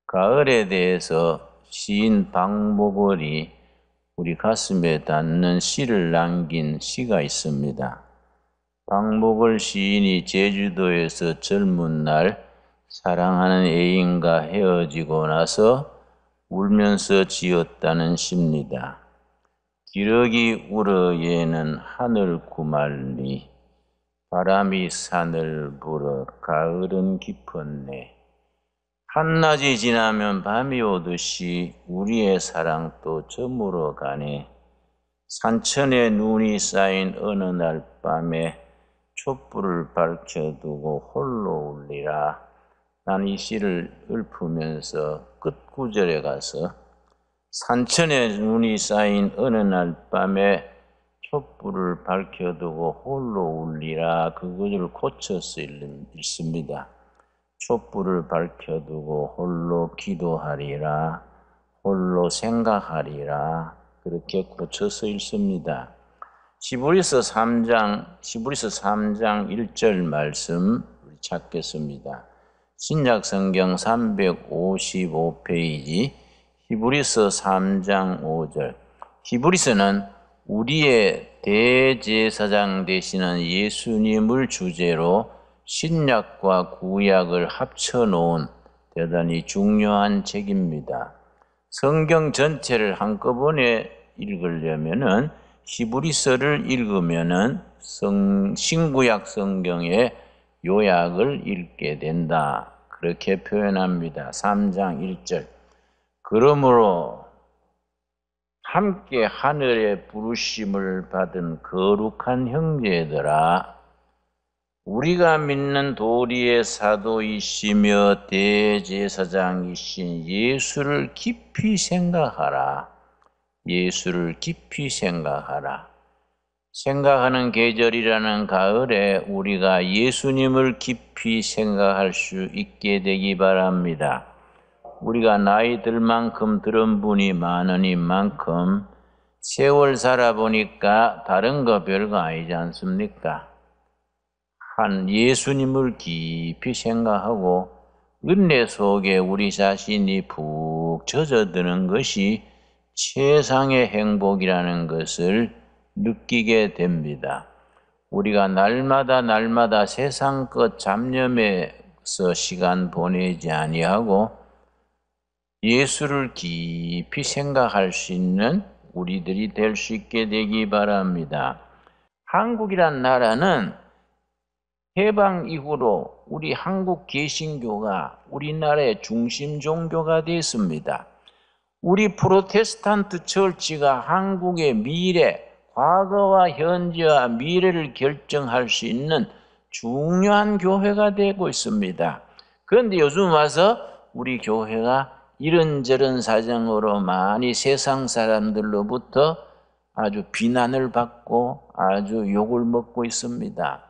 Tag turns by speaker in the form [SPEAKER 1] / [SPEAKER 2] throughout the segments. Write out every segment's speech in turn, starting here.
[SPEAKER 1] 가을에 대해서 시인 박목월이 우리 가슴에 닿는 시를 남긴 시가 있습니다. 박목월 시인이 제주도에서 젊은 날 사랑하는 애인과 헤어지고 나서 울면서 지었다는 시입니다. 기러기 울어 얘는 하늘 구말리, 바람이 산을 불어 가을은 깊었네. 한낮이 지나면 밤이 오듯이 우리의 사랑 또 저물어 가네. 산천에 눈이 쌓인 어느 날 밤에 촛불을 밝혀두고 홀로 울리라. 난 이 시를 읊으면서 끝 구절에 가서 산천에 눈이 쌓인 어느 날 밤에 촛불을 밝혀두고 홀로 울리라. 그 구절을 고쳐서 읽습니다. 촛불을 밝혀두고 홀로 기도하리라, 홀로 생각하리라. 그렇게 고쳐서 읽습니다. 히브리서 3장 1절 말씀 찾겠습니다. 신약성경 355페이지 히브리서 3장 5절. 히브리서는 우리의 대제사장 되시는 예수님을 주제로 신약과 구약을 합쳐놓은 대단히 중요한 책입니다. 성경 전체를 한꺼번에 읽으려면은 히브리서를 읽으면은 신구약 성경의 요약을 읽게 된다. 그렇게 표현합니다. 3장 1절. 그러므로 함께 하늘의 부르심을 받은 거룩한 형제들아, 우리가 믿는 도리의 사도이시며 대제사장이신 예수를 깊이 생각하라. 예수를 깊이 생각하라. 생각하는 계절이라는 가을에 우리가 예수님을 깊이 생각할 수 있게 되기 바랍니다. 우리가 나이 들 만큼 들은 분이 많으니만큼 세월 살아보니까 다른 거 별거 아니지 않습니까? 한 예수님을 깊이 생각하고 은혜 속에 우리 자신이 푹 젖어드는 것이 최상의 행복이라는 것을 느끼게 됩니다. 우리가 날마다 세상 것 잡념에서 시간 보내지 아니하고 예수를 깊이 생각할 수 있는 우리들이 될 수 있게 되기 바랍니다. 한국이란 나라는 해방 이후로 우리 한국 개신교가 우리나라의 중심 종교가 됐습니다. 우리 프로테스탄트 처치가 한국의 미래, 과거와 현재와 미래를 결정할 수 있는 중요한 교회가 되고 있습니다. 그런데 요즘 와서 우리 교회가 이런저런 사정으로 많이 세상 사람들로부터 아주 비난을 받고 아주 욕을 먹고 있습니다.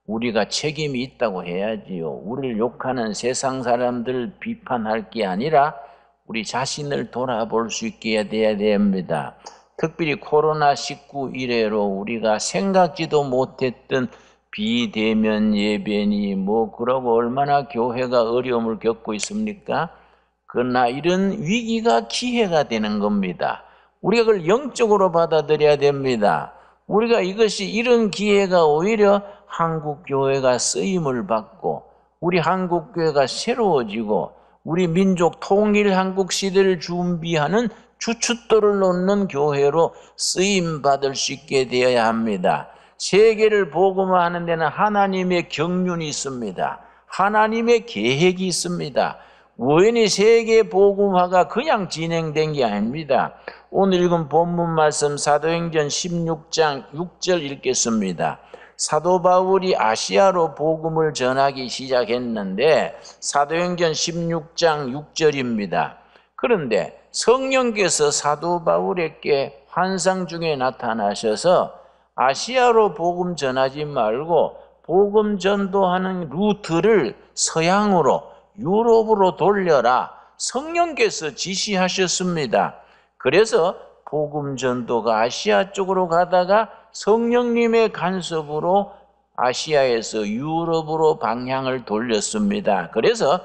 [SPEAKER 1] 우리가 책임이 있다고 해야지요. 우리를 욕하는 세상 사람들 비판할 게 아니라 우리 자신을 돌아볼 수 있게 돼야 됩니다. 특별히 코로나19 이래로 우리가 생각지도 못했던 비대면 예배니 그러고 얼마나 교회가 어려움을 겪고 있습니까? 그러나 이런 위기가 기회가 되는 겁니다. 우리가 그걸 영적으로 받아들여야 됩니다. 우리가 이런 기회가 오히려 한국교회가 쓰임을 받고 우리 한국교회가 새로워지고 우리 민족 통일 한국 시대를 준비하는 주춧돌을 놓는 교회로 쓰임받을 수 있게 되어야 합니다. 세계를 복음화하는 데는 하나님의 경륜이 있습니다. 하나님의 계획이 있습니다. 우연히 세계 복음화가 그냥 진행된 게 아닙니다. 오늘 읽은 본문 말씀 사도행전 16장 6절 읽겠습니다. 사도 바울이 아시아로 복음을 전하기 시작했는데 사도행전 16장 6절입니다. 그런데 성령께서 사도 바울에게 환상 중에 나타나셔서 아시아로 복음 전하지 말고 복음 전도하는 루트를 서양으로 유럽으로 돌려라. 성령께서 지시하셨습니다. 그래서 복음 전도가 아시아 쪽으로 가다가 성령님의 간섭으로 아시아에서 유럽으로 방향을 돌렸습니다. 그래서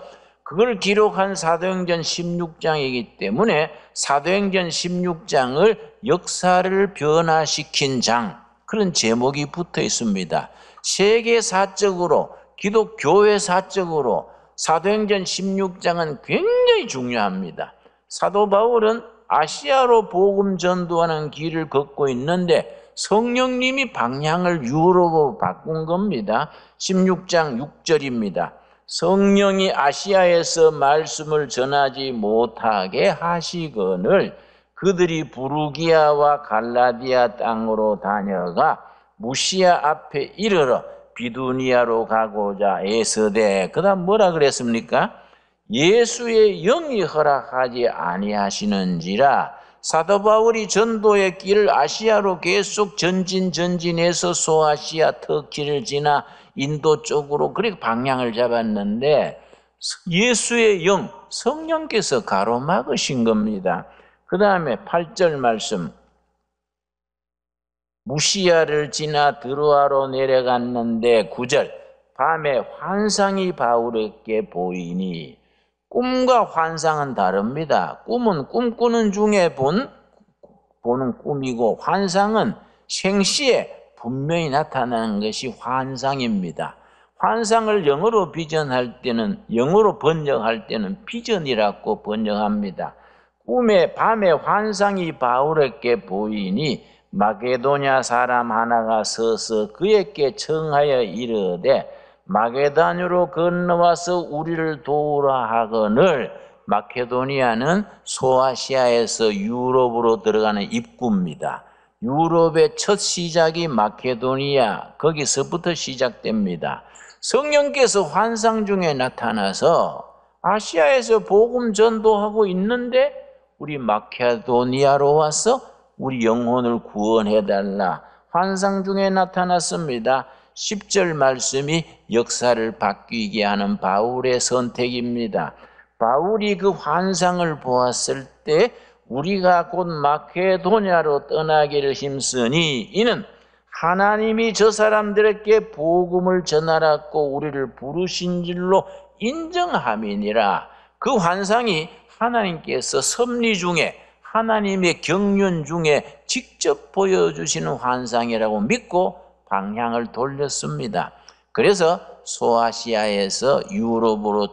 [SPEAKER 1] 그걸 기록한 사도행전 16장이기 때문에 사도행전 16장을 역사를 변화시킨 장, 그런 제목이 붙어 있습니다. 세계사적으로, 기독교회사적으로 사도행전 16장은 굉장히 중요합니다. 사도 바울은 아시아로 복음 전도하는 길을 걷고 있는데 성령님이 방향을 유로로 바꾼 겁니다. 16장 6절입니다. 성령이 아시아에서 말씀을 전하지 못하게 하시거늘 그들이 부르기아와 갈라디아 땅으로 다녀가 무시아 앞에 이르러 비두니아로 가고자 애쓰되, 그 다음 뭐라 그랬습니까? 예수의 영이 허락하지 아니하시는지라. 사도 바울이 전도의 길을 아시아로 계속 전진해서 소아시아, 터키를 지나 인도 쪽으로 그렇게 방향을 잡았는데 예수의 영, 성령께서 가로막으신 겁니다. 그 다음에 8절 말씀, 무시아를 지나 드로아로 내려갔는데 9절, 밤에 환상이 바울에게 보이니. 꿈과 환상은 다릅니다. 꿈은 꿈꾸는 중에 보는 꿈이고, 환상은 생시에 분명히 나타나는 것이 환상입니다. 환상을 영어로 번역할 때는 비전이라고 번역합니다. 밤에 환상이 바울에게 보이니 마게도냐 사람 하나가 서서 그에게 청하여 이르되 마게도냐로 건너와서 우리를 도우라 하거늘. 마케도니아는 소아시아에서 유럽으로 들어가는 입구입니다. 유럽의 첫 시작이 마케도니아, 거기서부터 시작됩니다. 성령께서 환상 중에 나타나서 아시아에서 복음 전도하고 있는데 우리 마케도니아로 와서 우리 영혼을 구원해달라. 환상 중에 나타났습니다. 10절 말씀이 역사를 바뀌게 하는 바울의 선택입니다. 바울이 그 환상을 보았을 때 우리가 곧 마케도냐로 떠나기를 힘쓰니 이는 하나님이 저 사람들에게 복음을 전하라고 우리를 부르신 줄로 인정함이니라. 그 환상이 하나님께서 섭리 중에, 하나님의 경륜 중에 직접 보여주시는 환상이라고 믿고 방향을 돌렸습니다. 그래서 소아시아에서 유럽으로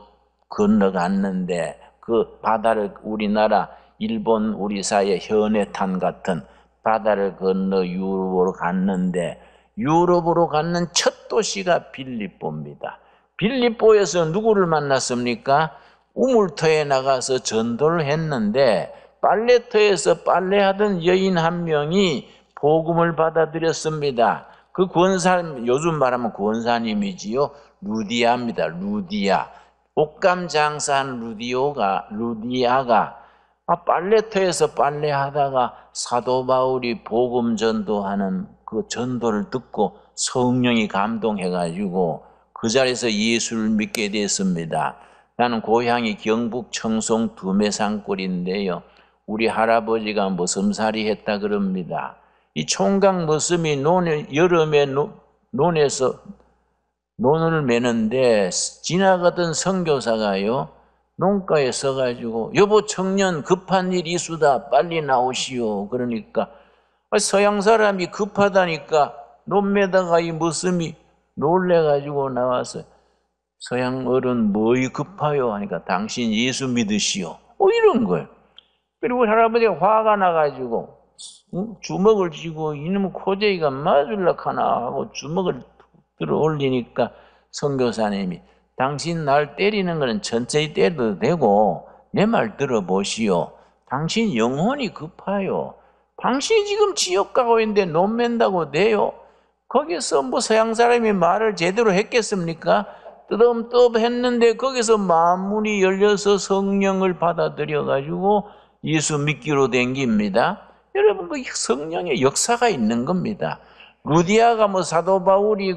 [SPEAKER 1] 건너갔는데 그 바다를, 우리나라 일본 우리 사이의 현해탄 같은 바다를 건너 유럽으로 갔는데, 유럽으로 갔는 첫 도시가 빌립보입니다. 빌립보에서 누구를 만났습니까? 우물터에 나가서 전도를 했는데 빨래터에서 빨래하던 여인 한 명이 복음을 받아들였습니다. 그 권사님, 요즘 말하면 권사님이지요. 루디아입니다. 루디아. 옷감 장사한 루디아가 빨래터에서 빨래하다가 사도 바울이 복음 전도하는 그 전도를 듣고 성령이 감동해가지고 그 자리에서 예수를 믿게 됐습니다. 나는 고향이 경북 청송 두메산골인데요. 우리 할아버지가 머슴살이 했다 그럽니다. 이 총각 머슴이 여름에 논에서 논을 매는데 지나가던 선교사가요, 농가에 서가지고 여보 청년 급한 일이 있수다 빨리 나오시오. 그러니까 서양 사람이 급하다니까 논 매다가 이 머슴이 놀래가지고 나와서 서양 어른 뭐이 급하요 하니까 당신 예수 믿으시오. 이런 거예요. 그리고 할아버지가 화가 나가지고 주먹을 쥐고 이놈의 코제이가 맞을락 하나 하고 주먹을 들어 올리니까 선교사님이 당신 날 때리는 거는 천천히 때려도 되고 내 말 들어보시오. 당신 영혼이 급하요. 당신이 지금 지옥 가고 있는데 논 맨다고 돼요? 거기서 뭐 서양 사람이 말을 제대로 했겠습니까? 뜨덤뜨 했는데 거기서 마음문이 열려서 성령을 받아들여가지고 예수 믿기로 된 겁니다. 여러분, 그 성령의 역사가 있는 겁니다. 루디아가 사도 바울이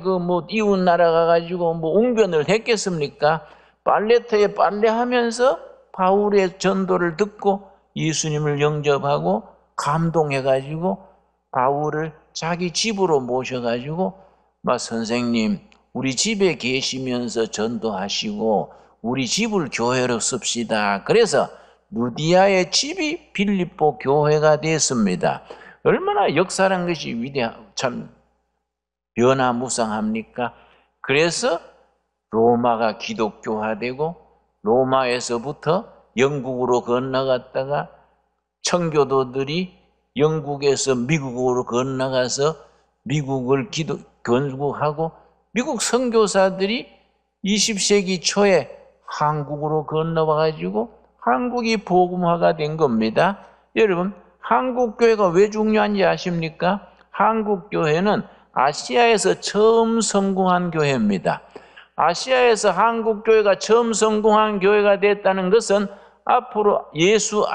[SPEAKER 1] 이웃 나라 가가지고 웅변을 했겠습니까? 빨래터에 빨래하면서 바울의 전도를 듣고 예수님을 영접하고 감동해가지고 바울을 자기 집으로 모셔가지고 선생님, 우리 집에 계시면서 전도하시고 우리 집을 교회로 씁시다. 그래서 루디아의 집이 빌립보 교회가 됐습니다. 얼마나 역사란 것이 참 변화무쌍합니까? 그래서 로마가 기독교화되고 로마에서부터 영국으로 건너갔다가 청교도들이 영국에서 미국으로 건너가서 미국을 건국하고 미국 선교사들이 20세기 초에 한국으로 건너와가지고 한국이 복음화가 된 겁니다. 여러분, 한국교회가 왜 중요한지 아십니까? 한국교회는 아시아에서 처음 성공한 교회입니다. 아시아에서 한국교회가 처음 성공한 교회가 됐다는 것은 앞으로 예수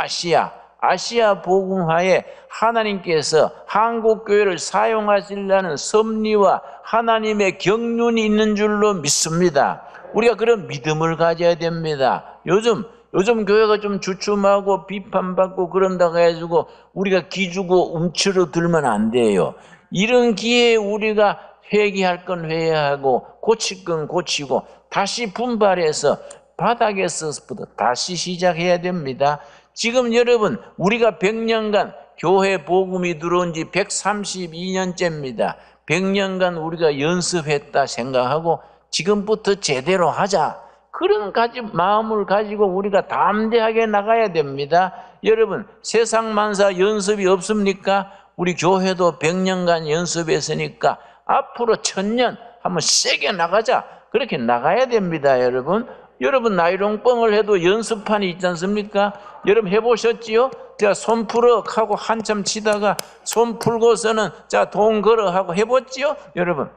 [SPEAKER 1] 아시아 복음화에 하나님께서 한국교회를 사용하시려는 섭리와 하나님의 경륜이 있는 줄로 믿습니다. 우리가 그런 믿음을 가져야 됩니다. 요즘 교회가 좀 주춤하고 비판받고 그런다고 해가지고 우리가 기주고 움츠러들면 안 돼요. 이런 기회에 우리가 회개할 건 회개하고 고칠 건 고치고 다시 분발해서 바닥에서부터 다시 시작해야 됩니다. 지금 여러분, 우리가 100년간 교회 복음이 들어온 지 132년째입니다. 100년간 우리가 연습했다 생각하고 지금부터 제대로 하자. 그런 마음을 가지고 우리가 담대하게 나가야 됩니다. 여러분, 세상 만사 연습이 없습니까? 우리 교회도 100년간 연습했으니까 앞으로 1000년 한번 세게 나가자. 그렇게 나가야 됩니다, 여러분. 여러분, 나이롱뻥을 해도 연습판이 있지 않습니까? 여러분 해보셨지요? 자, 손 풀어 하고 한참 치다가 손 풀고서는 자, 돈 걸어 하고 해봤지요? 여러분,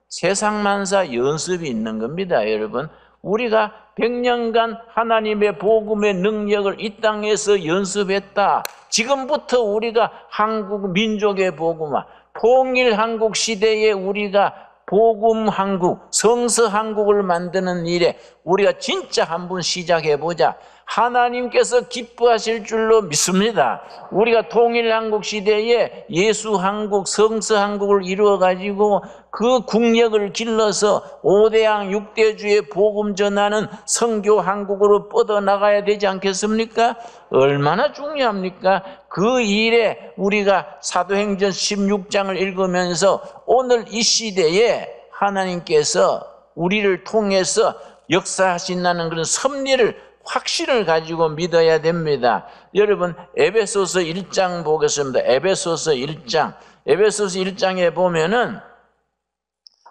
[SPEAKER 1] 세상 만사 연습이 있는 겁니다, 여러분. 우리가 100년간 하나님의 복음의 능력을 이 땅에서 연습했다. 지금부터 우리가 한국 민족의 복음화, 통일 한국 시대에 우리가 복음 한국, 성서 한국을 만드는 일에 우리가 진짜 한번 시작해보자. 하나님께서 기뻐하실 줄로 믿습니다. 우리가 통일 한국 시대에 예수 한국, 성서 한국을 이루어가지고 그 국력을 길러서 5대양 6대주의 복음 전하는 선교 한국으로 뻗어나가야 되지 않겠습니까? 얼마나 중요합니까? 그 일에 우리가 사도행전 16장을 읽으면서 오늘 이 시대에 하나님께서 우리를 통해서 역사하신다는 그런 섭리를 확신을 가지고 믿어야 됩니다. 여러분, 에베소서 1장 보겠습니다. 에베소서 1장에 보면은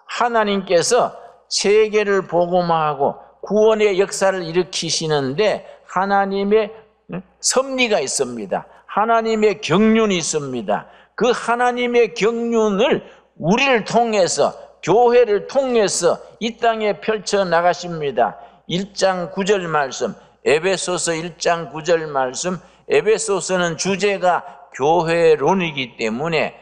[SPEAKER 1] 하나님께서 세계를 복음화하고 구원의 역사를 일으키시는데 하나님의 섭리가 있습니다. 하나님의 경륜이 있습니다. 그 하나님의 경륜을 우리를 통해서, 교회를 통해서 이 땅에 펼쳐 나가십니다. 1장 9절 말씀, 에베소서 1장 9절 말씀. 에베소서는 주제가 교회론이기 때문에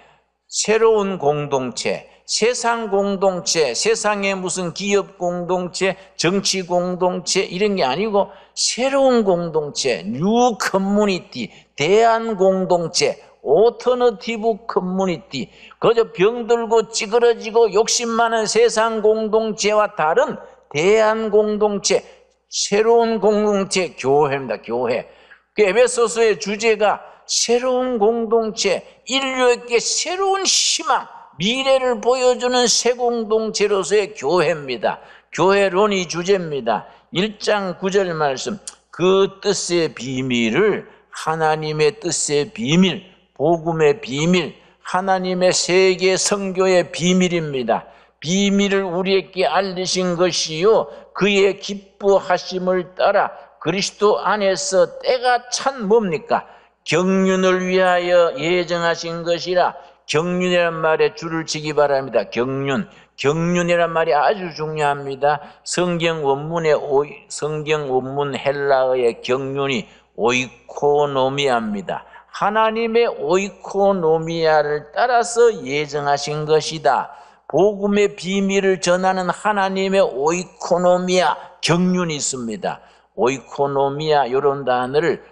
[SPEAKER 1] 새로운 공동체, 세상 공동체, 세상에 무슨 기업 공동체, 정치 공동체 이런 게 아니고 새로운 공동체, 뉴 커뮤니티, 대한 공동체, 오터너티브 커뮤니티, 그저 병들고 찌그러지고 욕심 많은 세상 공동체와 다른 대한 공동체, 새로운 공동체, 교회입니다. 교회. 그 에베소서의 주제가 새로운 공동체, 인류에게 새로운 희망, 미래를 보여주는 새 공동체로서의 교회입니다. 교회론이 주제입니다. 1장 9절 말씀, 그 뜻의 비밀을, 하나님의 뜻의 비밀, 복음의 비밀, 하나님의 세계 선교의 비밀입니다. 비밀을 우리에게 알리신 것이요, 그의 기뻐하심을 따라 그리스도 안에서 때가 찬 뭡니까? 경륜을 위하여 예정하신 것이라. 경륜이란 말에 줄을 치기 바랍니다. 경륜이란 말이 아주 중요합니다. 성경 원문 헬라어의 경륜이 오이코노미아입니다. 하나님의 오이코노미아를 따라서 예정하신 것이다. 복음의 비밀을 전하는 하나님의 오이코노미아, 경륜이 있습니다. 오이코노미아, 이런 단어를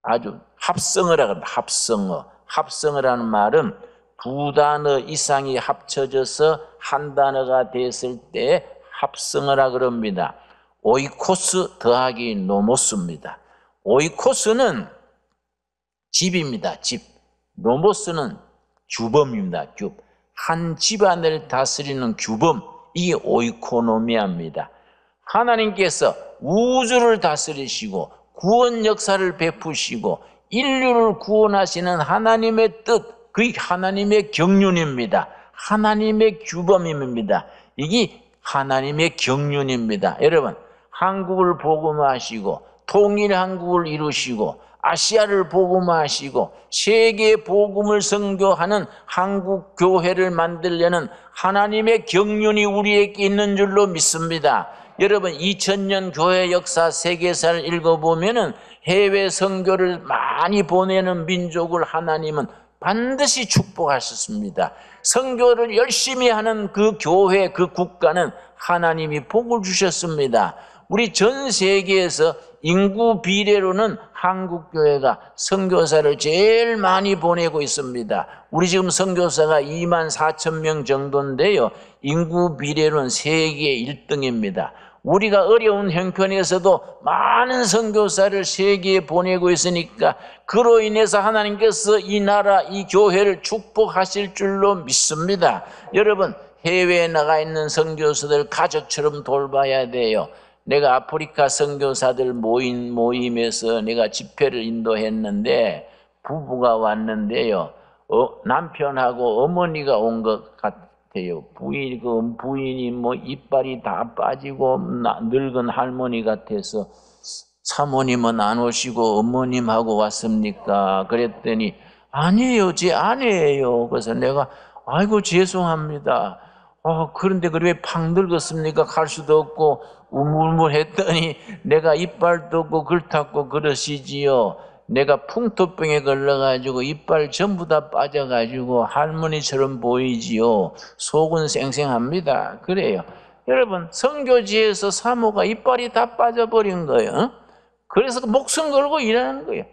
[SPEAKER 1] 아주 합성어라고 합니다. 합성어라는 말은 두 단어 이상이 합쳐져서 한 단어가 됐을 때 합성어라 그럽니다. 오이코스 더하기 노모스입니다. 오이코스는 집입니다. 집. 노모스는 규범입니다. 한 집안을 다스리는 규범, 이게 오이코노미아입니다. 하나님께서 우주를 다스리시고 구원 역사를 베푸시고 인류를 구원하시는 하나님의 뜻, 그게 하나님의 경륜입니다. 하나님의 규범입니다. 이게 하나님의 경륜입니다. 여러분, 한국을 복음화하시고 통일 한국을 이루시고 아시아를 복음화하시고 세계 복음을 선교하는 한국 교회를 만들려는 하나님의 경륜이 우리에게 있는 줄로 믿습니다. 여러분, 2000년 교회 역사 세계사를 읽어보면은 해외 선교를 많이 보내는 민족을 하나님은 반드시 축복하셨습니다. 선교를 열심히 하는 그 교회, 그 국가는 하나님이 복을 주셨습니다. 우리 전 세계에서 인구 비례로는 한국 교회가 선교사를 제일 많이 보내고 있습니다. 우리 지금 선교사가 24,000명 정도인데요, 인구 비례로는 세계 1등입니다. 우리가 어려운 형편에서도 많은 선교사를 세계에 보내고 있으니까 그로 인해서 하나님께서 이 나라, 이 교회를 축복하실 줄로 믿습니다. 여러분, 해외에 나가 있는 선교사들 가족처럼 돌봐야 돼요. 내가 아프리카 선교사들 모임에서 내가 집회를 인도했는데 부부가 왔는데요, 남편하고 어머니가 온 것 같아요. 부인이 뭐 이빨이 다 빠지고 늙은 할머니 같아서 사모님은 안 오시고 어머님하고 왔습니까? 그랬더니 아니에요, 제 아내예요. 그래서 내가 아이고 죄송합니다. 그런데 왜 팍 늙었습니까? 갈 수도 없고 우물물했더니 내가 이빨도 없고 그렇다고 그러시지요. 내가 풍토병에 걸려가지고 이빨 전부 다 빠져가지고 할머니처럼 보이지요. 속은 쌩쌩합니다. 그래요. 여러분, 선교지에서 사모가 이빨이 다 빠져버린 거예요. 그래서 목숨 걸고 일하는 거예요.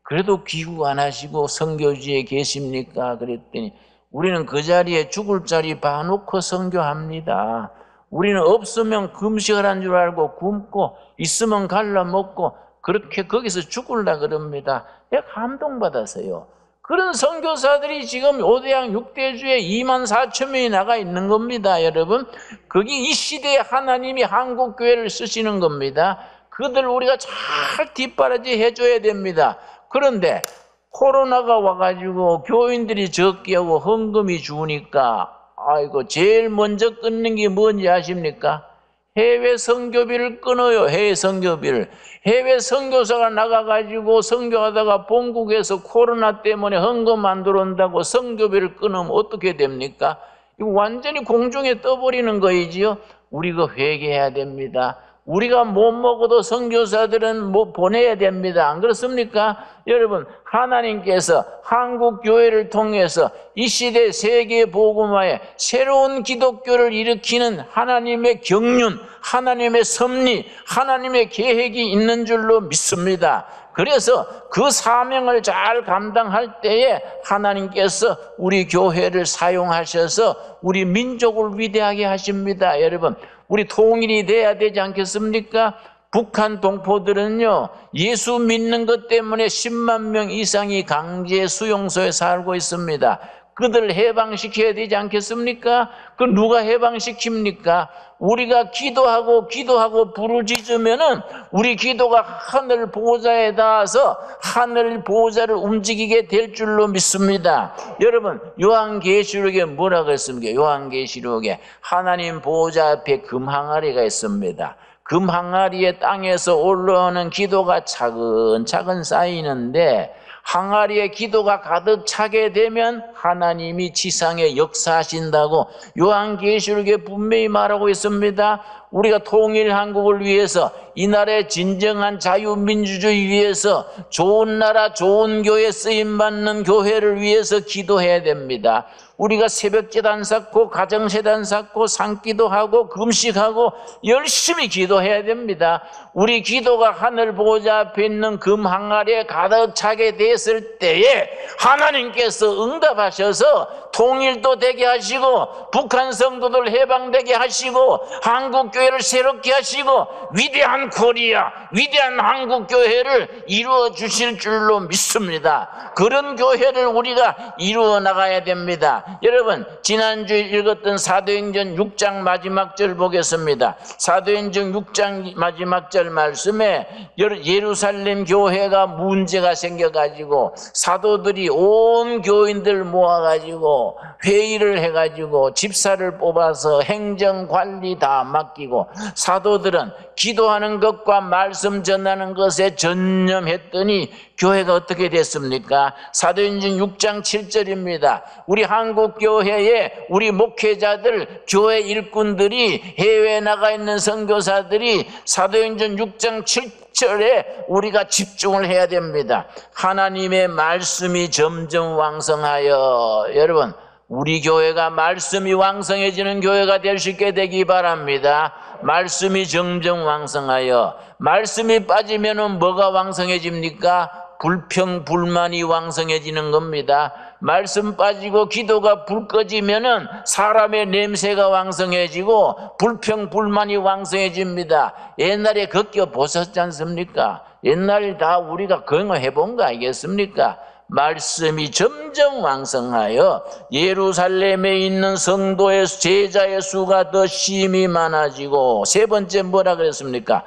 [SPEAKER 1] 그래도 귀국 안 하시고 선교지에 계십니까? 그랬더니 우리는 그 자리에 죽을 자리 봐놓고 선교합니다. 우리는 없으면 금식을 한 줄 알고 굶고 있으면 갈라 먹고 그렇게 거기서 죽을라 그럽니다. 내가 감동받았어요. 그런 선교사들이 지금 5대양 6대주에 24,000명이 나가 있는 겁니다. 여러분, 거기 이 시대에 하나님이 한국교회를 쓰시는 겁니다. 그들 우리가 잘 뒷바라지 해줘야 됩니다. 그런데 코로나가 와가지고 교인들이 적게 하고 헌금이 주니까 아이고, 제일 먼저 끊는 게 뭔지 아십니까? 해외 선교비를 끊어요. 해외 선교비를. 해외 선교사가 나가가지고 선교하다가 본국에서 코로나 때문에 헌금 안 들어온다고 선교비를 끊으면 어떻게 됩니까? 이거 완전히 공중에 떠버리는 거이지요. 우리가 회개해야 됩니다. 우리가 못 먹어도 선교사들은 보내야 됩니다. 안 그렇습니까? 여러분, 하나님께서 한국 교회를 통해서 이 시대 세계 복음화에 새로운 기독교를 일으키는 하나님의 경륜, 하나님의 섭리, 하나님의 계획이 있는 줄로 믿습니다. 그래서 그 사명을 잘 감당할 때에 하나님께서 우리 교회를 사용하셔서 우리 민족을 위대하게 하십니다. 여러분, 우리 통일이 돼야 되지 않겠습니까? 북한 동포들은요, 예수 믿는 것 때문에 10만 명 이상이 강제 수용소에 살고 있습니다. 그들 해방시켜야 되지 않겠습니까? 그 누가 해방시킵니까? 우리가 기도하고 부르짖으면은 우리 기도가 하늘 보호자에 닿아서 하늘 보호자를 움직이게 될 줄로 믿습니다. 여러분, 요한계시록에 뭐라고 했습니까? 요한계시록에 하나님 보호자 앞에 금항아리가 있습니다. 금항아리의 땅에서 올라오는 기도가 차근차근 쌓이는데 항아리에 기도가 가득 차게 되면 하나님이 지상에 역사하신다고 요한계시록에 분명히 말하고 있습니다. 우리가 통일 한국을 위해서, 이 나라의 진정한 자유민주주의 위해서, 좋은 나라 좋은 교회 쓰임받는 교회를 위해서 기도해야 됩니다. 우리가 새벽제단 쌓고 가정제단 쌓고 산기도하고 금식하고 열심히 기도해야 됩니다. 우리 기도가 하늘 보좌 앞에 있는 금 항아리에 가득 차게 됐을 때에 하나님께서 응답하셔서 통일도 되게 하시고 북한 성도들 해방되게 하시고 한국교회를 새롭게 하시고 위대한 코리아, 위대한 한국교회를 이루어 주실 줄로 믿습니다. 그런 교회를 우리가 이루어 나가야 됩니다. 여러분, 지난주에 읽었던 사도행전 6장 마지막 절 보겠습니다. 사도행전 6장 마지막 절 말씀에 예루살렘 교회가 문제가 생겨가지고 사도들이 온 교인들 모아가지고 회의를 해가지고 집사를 뽑아서 행정관리 다 맡기고 사도들은 기도하는 것과 말씀 전하는 것에 전념했더니 교회가 어떻게 됐습니까? 사도행전 6장 7절입니다. 우리 한국교회에 우리 목회자들, 교회 일꾼들이 해외에 나가 있는 선교사들이 사도행전 6장 7절에 우리가 집중을 해야 됩니다. 하나님의 말씀이 점점 왕성하여, 여러분, 우리 교회가 말씀이 왕성해지는 교회가 될 수 있게 되기 바랍니다. 말씀이 점점 왕성하여, 말씀이 빠지면 뭐가 왕성해집니까? 불평, 불만이 왕성해지는 겁니다. 말씀 빠지고 기도가 불 꺼지면은 사람의 냄새가 왕성해지고 불평, 불만이 왕성해집니다. 옛날에 겪어 보셨지 않습니까? 옛날에 다 우리가 경험해 본 거 아니겠습니까? 말씀이 점점 왕성하여 예루살렘에 있는 성도의 제자의 수가 더 심히 많아지고, 세 번째 뭐라 그랬습니까?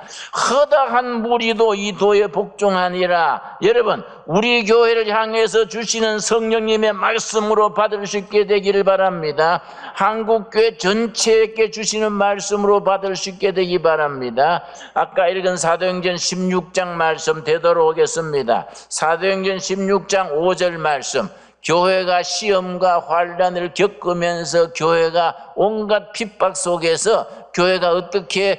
[SPEAKER 1] 허다한 무리도 이 도에 복종하니라. 여러분, 우리 교회를 향해서 주시는 성령님의 말씀으로 받을 수 있게 되기를 바랍니다. 한국교회 전체에게 주시는 말씀으로 받을 수 있게 되기 바랍니다. 아까 읽은 사도행전 16장 말씀 되돌아오겠습니다. 사도행전 16장 5절 말씀, 교회가 시험과 환난을 겪으면서 교회가 온갖 핍박 속에서 교회가 어떻게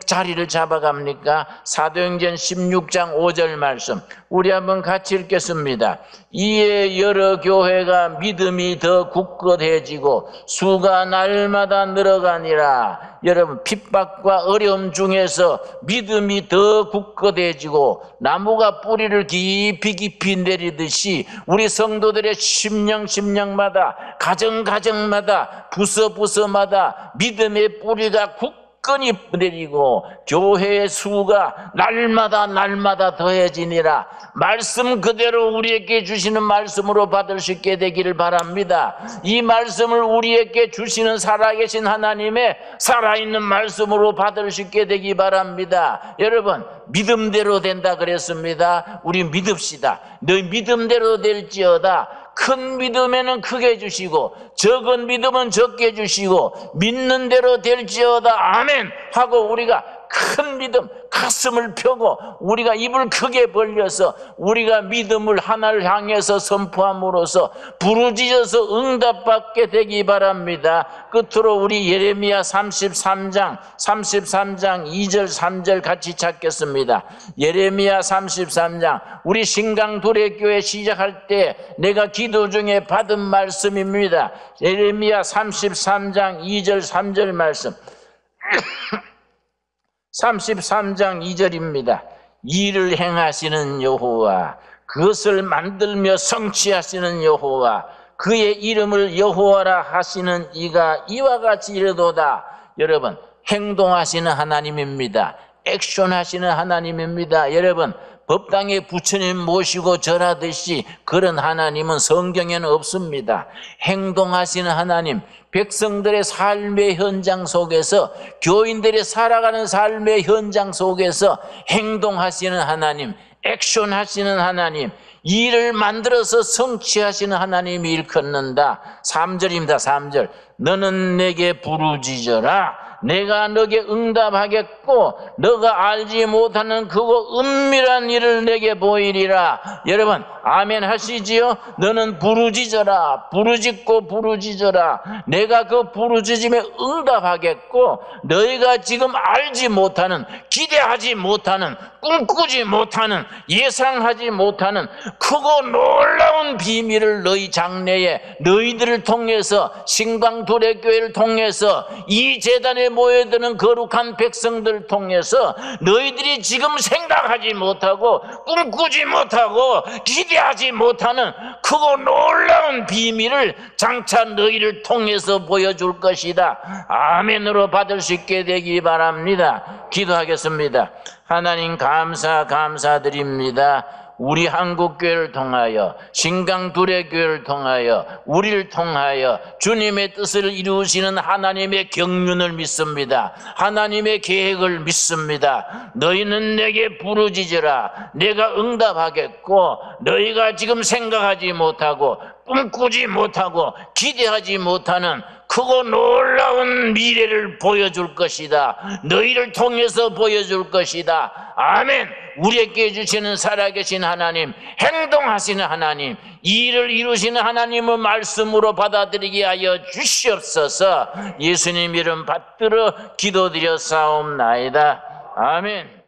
[SPEAKER 1] 자리를 잡아갑니까? 사도행전 16장 5절 말씀 우리 한번 같이 읽겠습니다. 이에 여러 교회가 믿음이 더 굳건해지고 수가 날마다 늘어가니라. 여러분, 핍박과 어려움 중에서 믿음이 더 굳건해지고 나무가 뿌리를 깊이 내리듯이 우리 성도들의 심령마다 가정마다 부서마다 믿음의 뿌리가 굳건히 내리고 교회의 수가 날마다 더해지니라. 말씀 그대로 우리에게 주시는 말씀으로 받을 수 있게 되기를 바랍니다. 이 말씀을 우리에게 주시는 살아계신 하나님의 살아있는 말씀으로 받을 수 있게 되기 바랍니다. 여러분, 믿음대로 된다 그랬습니다. 우리 믿읍시다. 너희 믿음대로 될지어다. 큰 믿음에는 크게 주시고 적은 믿음은 적게 주시고 믿는 대로 될지어다 아멘 하고 우리가 큰 믿음 가슴을 펴고 우리가 입을 크게 벌려서 우리가 믿음을 하나를 향해서 선포함으로써 부르짖어서 응답받게 되기 바랍니다. 끝으로 우리 예레미야 33장 2절 3절 같이 찾겠습니다. 예레미야 33장 우리 신강도래교회 시작할 때 내가 기도 중에 받은 말씀입니다. 예레미야 33장 2절 3절 말씀 33장 2절입니다. 일을 행하시는 여호와, 그것을 만들며 성취하시는 여호와, 그의 이름을 여호와라 하시는 이가 이와 같이 이르도다. 여러분, 행동하시는 하나님입니다. 액션하시는 하나님입니다. 여러분, 법당에 부처님 모시고 절하듯이 그런 하나님은 성경에는 없습니다. 행동하시는 하나님, 백성들의 삶의 현장 속에서, 교인들이 살아가는 삶의 현장 속에서 행동하시는 하나님, 액션하시는 하나님, 일을 만들어서 성취하시는 하나님이 일컫는다. 3절입니다. 3절. 너는 내게 부르짖어라. 내가 너에게 응답하겠고 너가 알지 못하는 그거 은밀한 일을 내게 보이리라. 여러분 아멘 하시지요? 너는 부르짖어라. 부르짖어라. 내가 그 부르짖음에 응답하겠고 너희가 지금 알지 못하는, 기대하지 못하는 꿈꾸지 못하는, 예상하지 못하는 크고 놀라운 비밀을 너희 장래에 너희들을 통해서, 신강두레교회를 통해서, 이 제단에 모여드는 거룩한 백성들을 통해서 너희들이 지금 생각하지 못하고 꿈꾸지 못하고 기대하지 못하는 크고 놀라운 비밀을 장차 너희를 통해서 보여줄 것이다. 아멘으로 받을 수 있게 되기 바랍니다. 기도하겠습니다. 하나님 감사드립니다. 우리 한국교회를 통하여, 신강두레교회를 통하여, 우리를 통하여 주님의 뜻을 이루시는 하나님의 경륜을 믿습니다. 하나님의 계획을 믿습니다. 너희는 내게 부르짖으라. 내가 응답하겠고, 너희가 지금 생각하지 못하고 꿈꾸지 못하고 기대하지 못하는 크고 놀라운 미래를 보여줄 것이다. 너희를 통해서 보여줄 것이다. 아멘. 우리에게 주시는 살아계신 하나님, 행동하시는 하나님, 이 일을 이루시는 하나님의 말씀으로 받아들이게 하여 주시옵소서. 예수님 이름 받들어 기도드려 싸움나이다. 아멘.